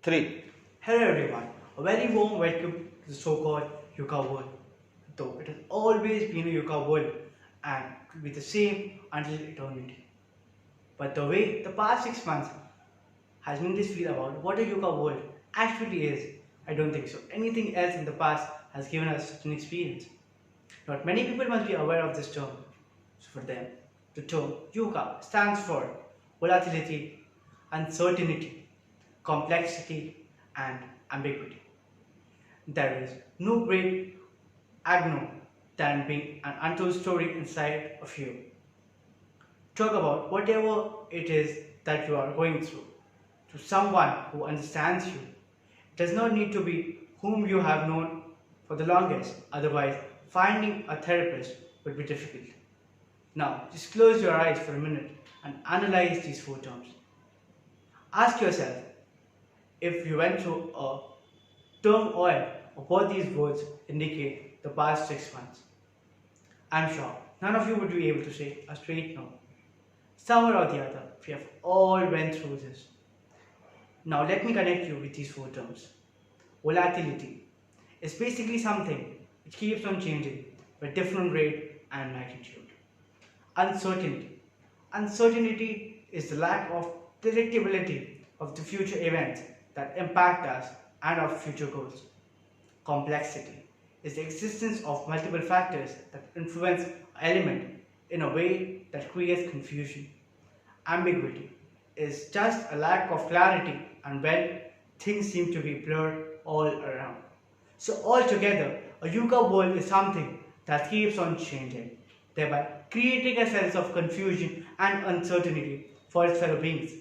3. Hello everyone, a very warm welcome to the so-called yoga world. Though it has always been a yoga world and will be the same until eternity. But the way the past 6 months has made us feel about what a yoga world actually is, I don't think so. Anything else in the past has given us such an experience. Not many people must be aware of this term. So for them, the term yoga stands for volatility, uncertainty, complexity, and ambiguity. There is no great agno than being an untold story inside of you. Talk about whatever it is that you are going through to someone who understands you. It does not need to be whom you have known for the longest, otherwise, finding a therapist would be difficult. Now, just close your eyes for a minute and analyze these four terms. Ask yourself if you went through a turmoil of what these words indicate the past 6 months. I'm sure none of you would be able to say a straight no. Somewhere or the other, we have all went through this. Now let me connect you with these four terms. Volatility is basically something which keeps on changing with different rate and magnitude. Uncertainty. Uncertainty is the lack of predictability of the future events that impact us and our future goals. Complexity is the existence of multiple factors that influence an element in a way that creates confusion. Ambiguity is just a lack of clarity and when things seem to be blurred all around. So altogether, a yoga world is something that keeps on changing, thereby creating a sense of confusion and uncertainty for its fellow beings.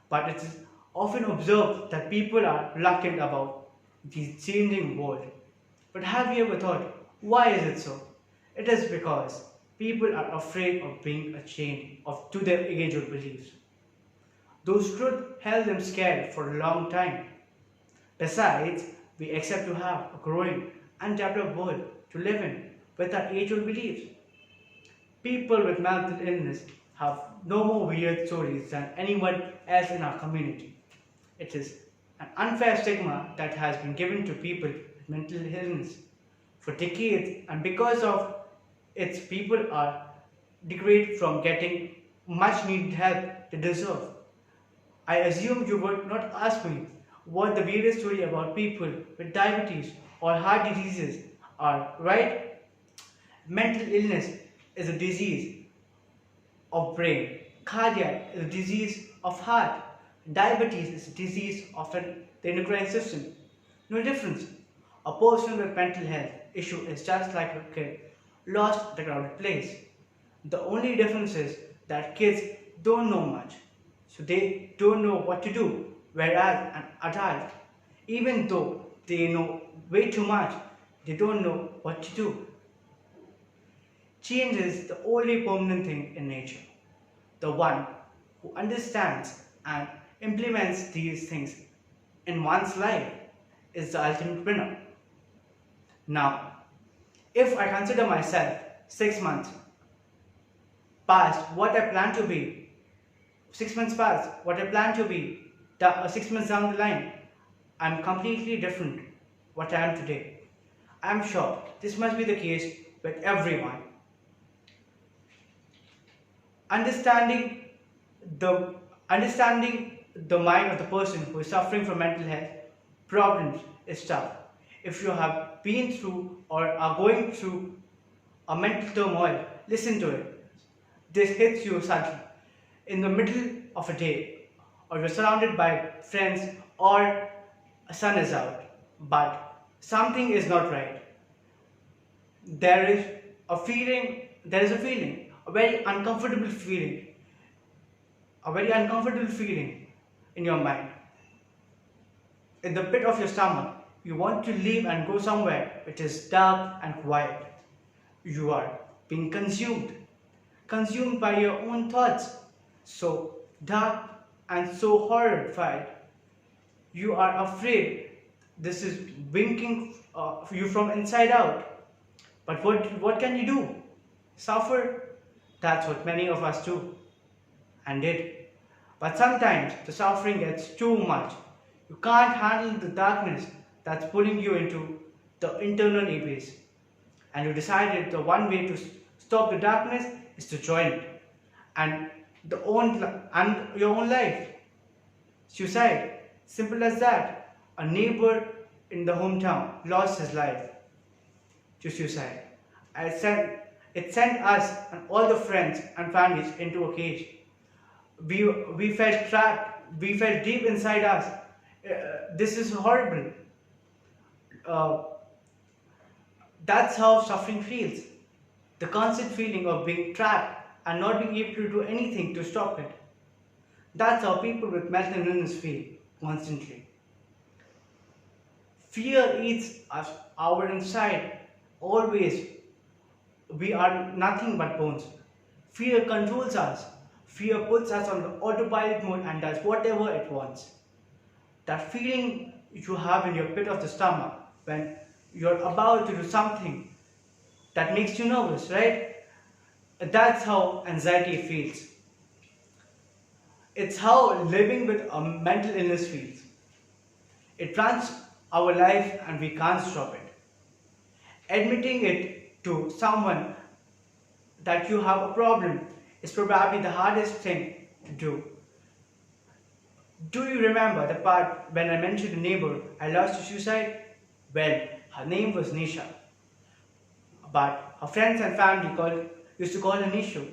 But it is often observed that people are reluctant about the changing world. But have you ever thought, why is it so? It is because people are afraid of being chained to their age-old beliefs. Those truths held them scared for a long time. Besides, we accept to have a growing and developed world to live in with our age-old beliefs. People with mental illness have no more weird stories than anyone else in our community. It is an unfair stigma that has been given to people with mental illness for decades, and because of its people are degraded from getting much needed help they deserve. I assume you would not ask me what the weirdest story about people with diabetes or heart diseases are, right? Mental illness is a disease of brain. Cardiac is a disease of heart. Diabetes is a disease of the endocrine system. No difference. A person with mental health issue is just like a kid lost at a crowded place. The only difference is that kids don't know much, so they don't know what to do, whereas an adult, even though they know way too much, they don't know what to do. Change is the only permanent thing in nature. The one who understands and implements these things in one's life is the ultimate winner. Now, if I consider myself 6 months past what I plan to be, 6 months past what I plan to be, 6 months down the line, I'm completely different what I am today. I'm sure this must be the case with everyone. Understanding the mind of the person who is suffering from mental health problems is tough. If you have been through or are going through a mental turmoil, listen to it. This hits you suddenly in the middle of a day, or you're surrounded by friends, or a sun is out, but something is not right. There is a feeling, a very uncomfortable feeling, in your mind. In the pit of your stomach, you want to leave and go somewhere which is dark and quiet. You are being consumed by your own thoughts, so dark and so horrified. You are afraid this is winking you from inside out. But what can you do? Suffer? That's what many of us do and did. But sometimes the suffering gets too much. You can't handle the darkness that's pulling you into the internal abyss. And you decided the one way to stop the darkness is to join it and your own life. Suicide, simple as that. A neighbor in the hometown lost his life to suicide. I sent, it sent us and all the friends and families into a cage. We felt trapped. We felt deep inside us. This is horrible. Uh, that's how suffering feels. The constant feeling of being trapped and not being able to do anything to stop it. That's how people with mental illness feel constantly. Fear eats us our inside. Always, we are nothing but bones. Fear controls us. Fear puts us on the autopilot mode and does whatever it wants. That feeling you have in your pit of the stomach when you're about to do something that makes you nervous, right? That's how anxiety feels. It's how living with a mental illness feels. It runs our life and we can't stop it. Admitting it to someone that you have a problem is probably the hardest thing to do. Do you remember the part when I mentioned a neighbor I lost to suicide? Well, her name was Nisha, but her friends and family used to call her Nishu.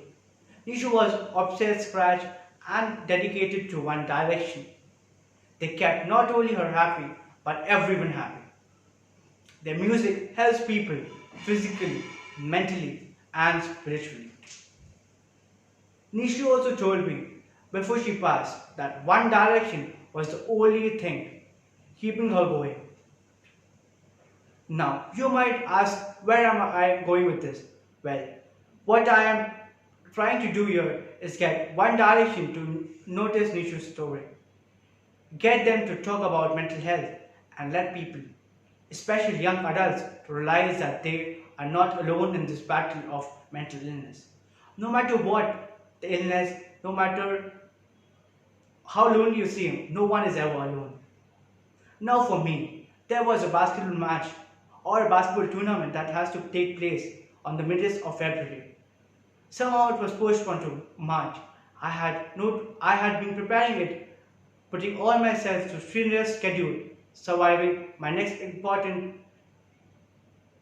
Nishu was obsessed, scratch, and dedicated to one direction. They kept not only her happy, but everyone happy. Their music helps people physically, mentally, and spiritually. Nishu also told me before she passed that one direction was the only thing keeping her going. Now, you might ask, where am I going with this? Well, what I am trying to do here is get One Direction to notice Nishu's story. Get them to talk about mental health and let people, especially young adults, to realize that they are not alone in this battle of mental illness. No matter what the illness, no matter how lonely you seem, no one is ever alone. Now for me, there was a basketball match or a basketball tournament that has to take place on the middle of February. Somehow it was postponed to March. I had been preparing it, putting all myself to strenuous schedule, surviving my next important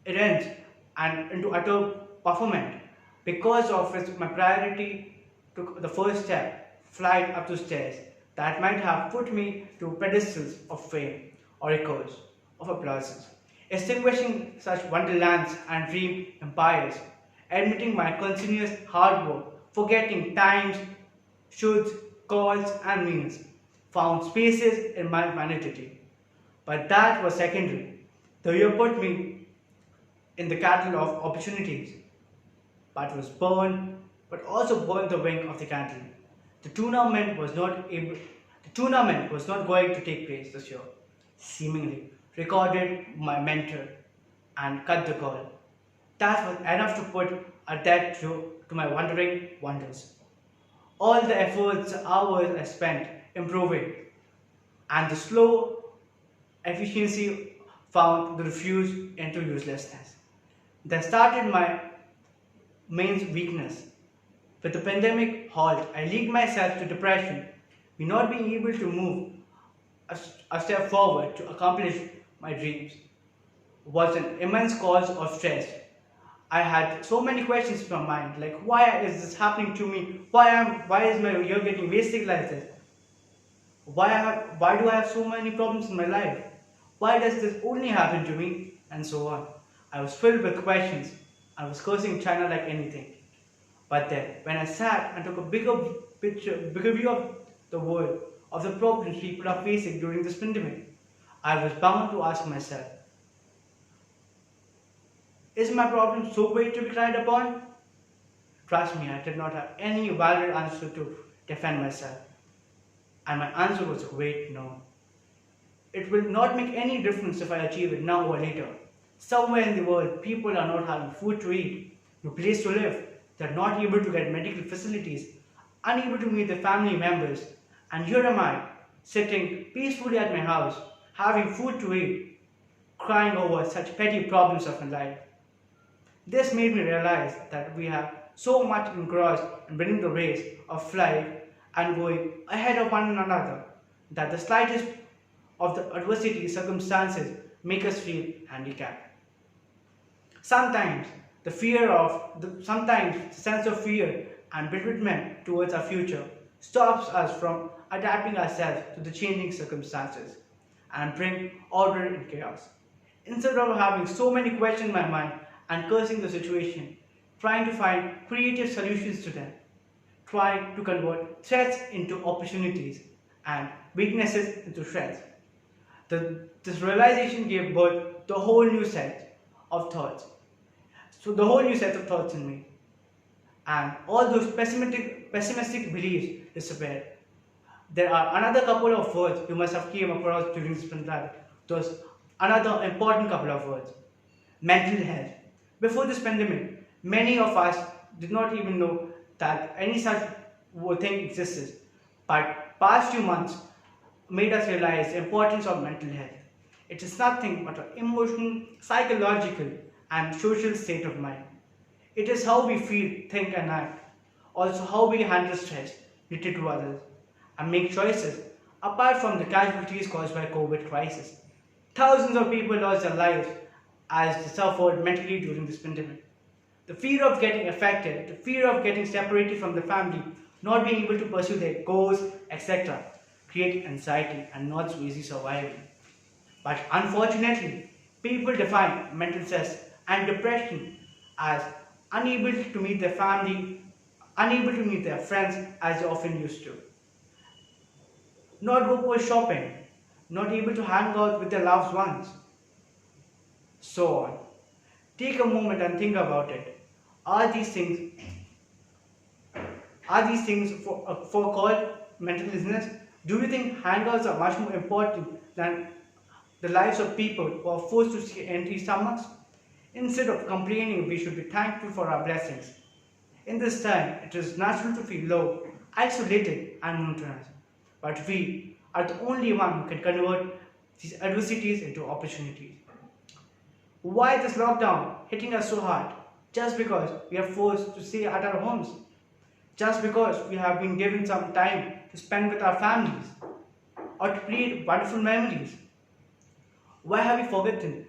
event and into utter performance. Because of it, my priority took the first step, flight up the stairs that might have put me to pedestals of fame or echoes of applauses, extinguishing such wonderlands and dream empires, admitting my continuous hard work, forgetting times, shoulds, calls, and means, found spaces in my vanity. But that was secondary. The year put me in the cattle of opportunities, but also burned the wing of the candle. The tournament was not going to take place this year. Seemingly, recorded my mentor and cut the call. That was enough to put a dead to my wandering wonders. All the efforts, hours I spent improving, and the slow efficiency found the refuse into uselessness. That started my main weakness. With the pandemic halt, I leaked myself to depression, me not being able to move a step forward to accomplish my dreams was an immense cause of stress. I had so many questions in my mind, like why is this happening to me? Why is my year getting wasted like this? Why do I have so many problems in my life? Why does this only happen to me? And so on. I was filled with questions. I was cursing China like anything. But then, when I sat and took a bigger view of the world, of the problems people are facing during this pandemic, I was bound to ask myself, is my problem so great to be cried upon? Trust me, I did not have any valid answer to defend myself. And my answer was a great no. It will not make any difference if I achieve it now or later. Somewhere in the world, people are not having food to eat, no place to live, they are not able to get medical facilities, unable to meet their family members, and here am I, sitting peacefully at my house, having food to eat, crying over such petty problems of my life. This made me realize that we have so much engrossed in winning the race of life and going ahead of one another that the slightest of the adversity circumstances make us feel handicapped. Sometimes sometimes the sense of fear and bewilderment towards our future stops us from adapting ourselves to the changing circumstances and bring order in chaos. Instead of having so many questions in my mind and cursing the situation, trying to find creative solutions to them, trying to convert threats into opportunities and weaknesses into strengths. This realization gave birth to a whole new set of thoughts. So the whole new set of thoughts in me. And all those pessimistic beliefs disappeared. There are another couple of words you must have came across during this pandemic. Those another important couple of words. Mental health. Before this pandemic, many of us did not even know that any such thing existed. But past few months made us realize the importance of mental health. It is nothing but an emotional, psychological, and social state of mind. It is how we feel, think, and act. Also, how we handle stress related to others and make choices apart from the casualties caused by COVID crisis. Thousands of people lost their lives as they suffered mentally during this pandemic. The fear of getting affected, the fear of getting separated from the family, not being able to pursue their goals, etc., create anxiety and not so easy survival. But unfortunately, people define mental stress and depression as unable to meet their family, unable to meet their friends as they often used to, not go for shopping, not able to hang out with their loved ones, so on. Take a moment and think about it. Are these things for called mental illness? Do you think hangouts are much more important than the lives of people who are forced to see empty stomachs? Instead of complaining, we should be thankful for our blessings. In this time, it is natural to feel low, isolated, and monotonous. But we are the only one who can convert these adversities into opportunities. Why this lockdown hitting us so hard? Just because we are forced to stay at our homes. Just because we have been given some time to spend with our families or to create wonderful memories. Why have we forgotten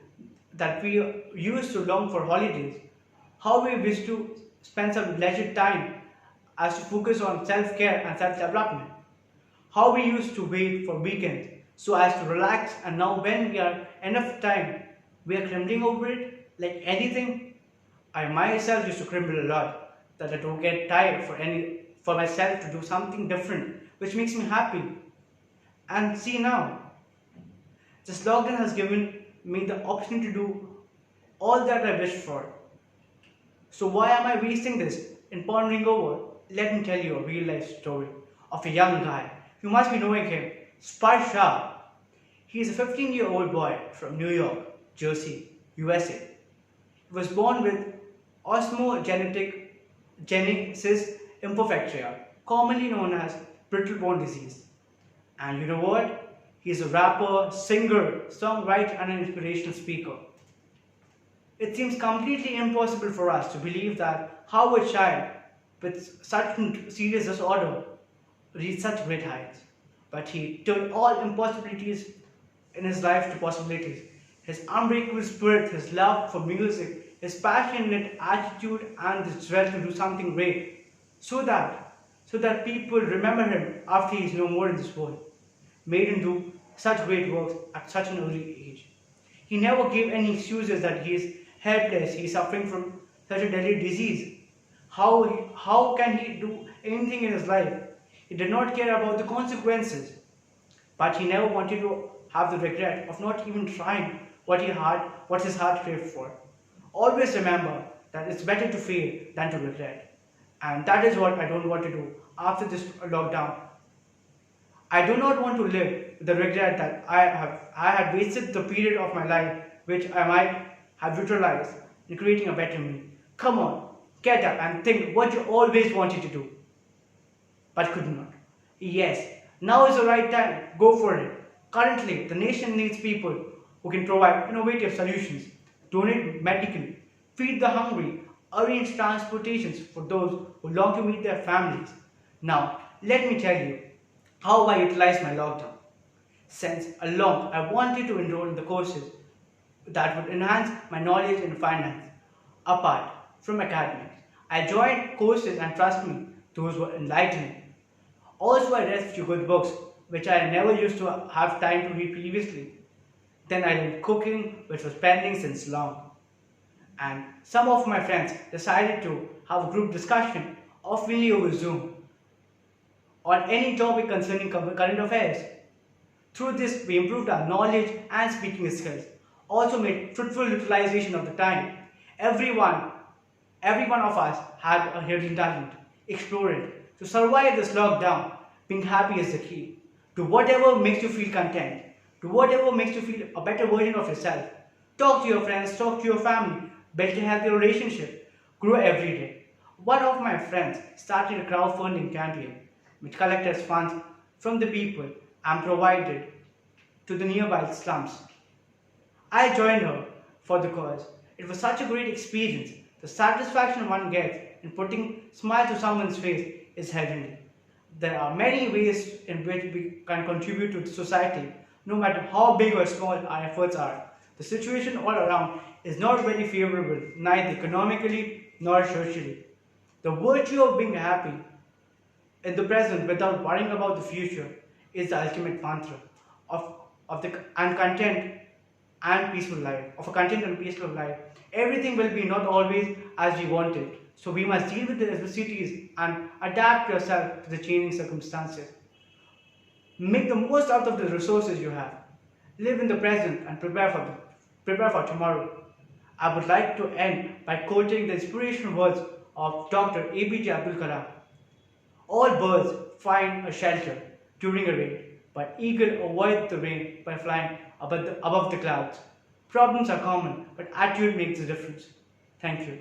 that we used to long for holidays? How we wish to spend some leisure time as to focus on self-care and self-development? How we used to wait for weekends so as to relax, and now when we are enough time, we are crumbling over it like anything. I myself used to crumble a lot, that I don't get tired for myself to do something different, which makes me happy. And see now, this lockdown has given me the option to do all that I wished for. So why am I wasting this in pondering over? Let me tell you a real life story of a young guy. You must be knowing him, Sparsh Shah. He is a 15-year-old boy from New York, Jersey, USA. He was born with osmogenesis imperfecta, commonly known as brittle bone disease. And you know what? He is a rapper, singer, songwriter, and an inspirational speaker. It seems completely impossible for us to believe that how a child with such serious disorder reached such great heights. But he turned all impossibilities in his life to possibilities. His unbreakable spirit, his love for music, his passionate attitude, and his drive to do something great, so that people remember him after he is no more in this world, made him do such great works at such an early age. He never gave any excuses that he is helpless, he is suffering from such a deadly disease. How can he do anything in his life? He did not care about the consequences, but he never wanted to have the regret of not even trying what his heart craved for. Always remember that it's better to fail than to regret. And that is what I don't want to do after this lockdown. I do not want to live with the regret that I had wasted the period of my life which I might have utilized in creating a better me. Come on, get up and think what you always wanted to do, but could not. Yes, Now is the right time. Go for it. Currently, the nation needs people who can provide innovative solutions, donate medical, feed the hungry, arrange transportations for those who long to meet their families. Now, let me tell you how I utilized my lockdown. Since along I wanted to enroll in the courses that would enhance my knowledge in finance apart from academics. I joined courses and trust me, those were enlightening. Also, I read few good books which I never used to have time to read previously. Then I learned cooking, which was pending since long. And some of my friends decided to have a group discussion oftenly over Zoom on any topic concerning current affairs. Through this, we improved our knowledge and speaking skills. Also made fruitful utilization of the time. Everyone, every one of us had a hidden talent. Explore it. To survive this lockdown, being happy is the key. Do whatever makes you feel content. Do whatever makes you feel a better version of yourself. Talk to your friends, talk to your family, build a healthy relationship, grow every day. One of my friends started a crowdfunding campaign which collected funds from the people and provided to the nearby slums. I joined her for the cause. It was such a great experience. The satisfaction one gets in putting smile to someone's face is heavenly. There are many ways in which we can contribute to the society, no matter how big or small our efforts are. The situation all around is not very favorable, neither economically nor socially. The virtue of being happy in the present without worrying about the future is the ultimate mantra of the and content and peaceful life, of a content and peaceful life. Everything will be not always as we want it. So we must deal with the adversities and adapt yourself to the changing circumstances. Make the most out of the resources you have. Live in the present and prepare for tomorrow. I would like to end by quoting the inspirational words of Dr. APJ Abdul Kalam. All birds find a shelter during a rain, but eagle avoid the rain by flying above the clouds. Problems are common, but attitude makes the difference. Thank you.